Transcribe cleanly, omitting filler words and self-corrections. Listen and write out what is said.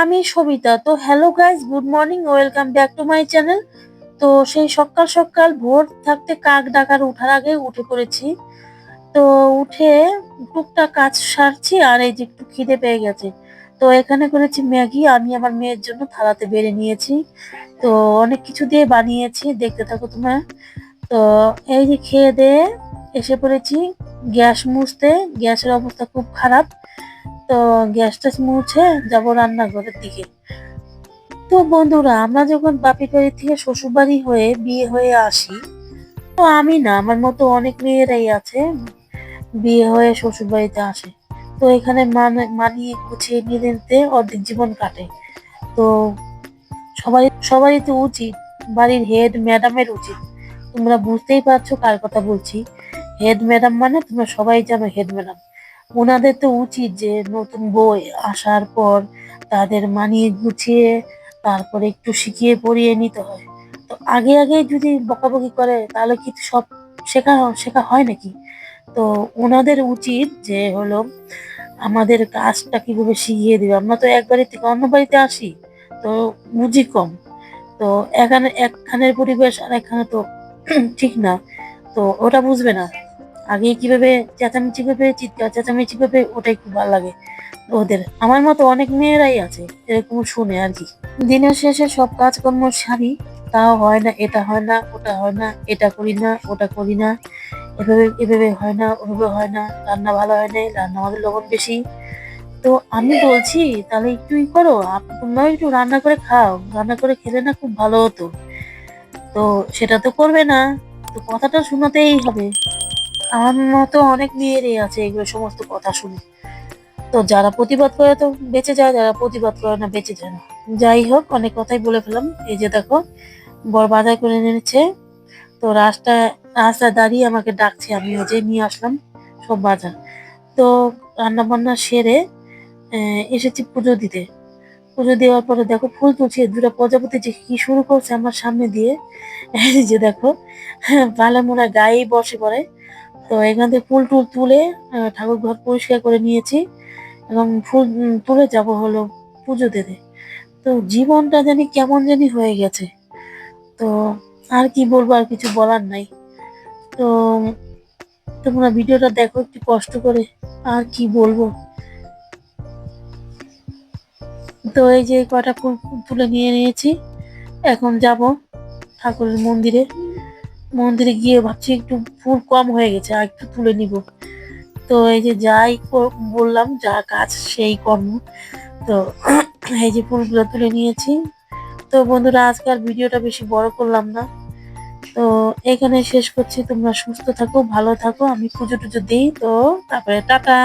আমি সবিতা। তো hello guys, good morning, welcome back to my channel. তো সেই সকাল সকাল ভোর থাকতে কাক ডাকার উঠার আগে উঠে পড়েছি। তো উঠে টুকটাক কাজ সারছি, আর এই যে একটু খিদে পেয়ে গেছে। তো এখানে করেছি ম্যাগি, আমি আমার মেয়ের জন্য থালাতে বেড়ে নিয়েছি। তো অনেক কিছু দিয়ে বানিয়েছি, দেখতে থাকো তোমরা। তো এই যে খেয়ে দিয়ে এসে পড়েছি গ্যাস মুছতে। গ্যাসের অবস্থা খুব খারাপ। তো গ্যাসটা মুছে যাব রান্নাঘরের দিকে। তো বন্ধুরা, আমরা যখন বাপের বাড়ি থেকে শ্বশুর বাড়ি হয়ে বিয়ে হয়ে আসি, তো আমি না, আমার মতো অনেক মেয়েরাই আছে বিয়ে হয়ে শ্বশুর বাড়িতে আসে। তো এখানে মানিয়ে গুছিয়ে নিতে অর্ধেক জীবন কাটে। তো সবারই তো উচিত, বাড়ির হেড ম্যাডামের উচিত। তোমরা বুঝতেই পারছো কার কথা বলছি। হেড ম্যাডাম মানে তোমরা সবাই জানো হেড ম্যাডাম। ওনাদের তো উচিত যে নতুন বউ আসার পর তাদের মানিয়ে গুছিয়ে তারপরে একটু শিখিয়ে পড়িয়ে নিতে হয়। তো আগে আগে যদি বকাবকি করে তাহলে কি সব শেখা শেখা হয় নাকি? তো ওনাদের উচিত যে হলো আমাদের কাজটা কিভাবে শিখিয়ে দিবে। আমরা তো এক বাড়ি থেকে অন্য বাড়িতে আসি, তো বুঝি কম। তো এখানে একখানের পরিবেশ আর একখানে তো ঠিক না। তো ওটা বুঝবে না। আগে কিভাবে চেঁচামেচি করবে, চিৎকার চেঁচামেচি করবে, ওটাই খুব ভালো লাগে ওদের। আমার মতো অনেক মেয়েরাই আছে এরকম শুনে আর কি। দিনের শেষে সব কাজকর্ম সারি, তাও হয় না, এটা হয় না, ওটা হয় না, এটা করি না, ওটা করি না, এভাবে এভাবে হয় না, ওভাবে হয় না, রান্না ভালো হয় না, রান্না আমাদের লবণ বেশি। তো আমি বলছি তাহলে একটুই করো, তোমরাও একটু রান্না করে খাও, রান্না করে খেলে না খুব ভালো হতো। তো সেটা তো করবে না। তো কথাটা শোনাতেই হবে। আমার মতো অনেক মেয়েরই আছে এগুলো সমস্ত কথা শুনে। তো যারা প্রতিবাদ করে তো বেঁচে যায়, যারা প্রতিবাদ করে না বেঁচে যায় না। যাই হোক, অনেক কথাই বলে ফেলাম। এই যে দেখো, বর বাজার করে এনেছে। তো রাস্তায় দাঁড়িয়ে আমাকে ডাকছে, আমি ওই যে নিয়ে আসলাম সব বাজার। তো রান্না বান্না সেরে এসেছি পুজো দিতে। পুজো দেওয়ার পরে দেখো ফুল তুলছি, দুটো প্রজাপতি যে কি শুরু করছে আমার সামনে দিয়ে। এই যে দেখো, ভালো মনে হয় গায়েই বসে পড়ে। তো এখান থেকে ফুল টুল তুলে ঠাকুর ঘর পরিষ্কার করে নিয়েছি, এবং ফুল তুলে যাব হলো পুজো দিতে। তো জীবনটা জানি কেমন জানি হয়ে গেছে। তো আর কি বলবো, আর কিছু বলার নাই। তো তোমরা ভিডিওটা দেখো একটু কষ্ট করে, আর কি বলবো। তো এই যে কটা ফুল তুলে নিয়ে নিয়েছি, এখন যাব ঠাকুরের মন্দিরে। মন্দিরে গিয়ে ভাবছি একটু ফুল কম হয়ে গেছে, আর একটু তুলে নিব। তো এই যে বললাম, যা কাজ সেই কর্ম। তো এই যে ফুলগুলো তুলে নিয়েছি। তো বন্ধুরা, আজকাল ভিডিওটা বেশি বড় করলাম না। তো এখানে শেষ করছি। তোমরা সুস্থ থাকো, ভালো থাকো। আমি পুজো টুজো দিই, তো তারপরে টাটা।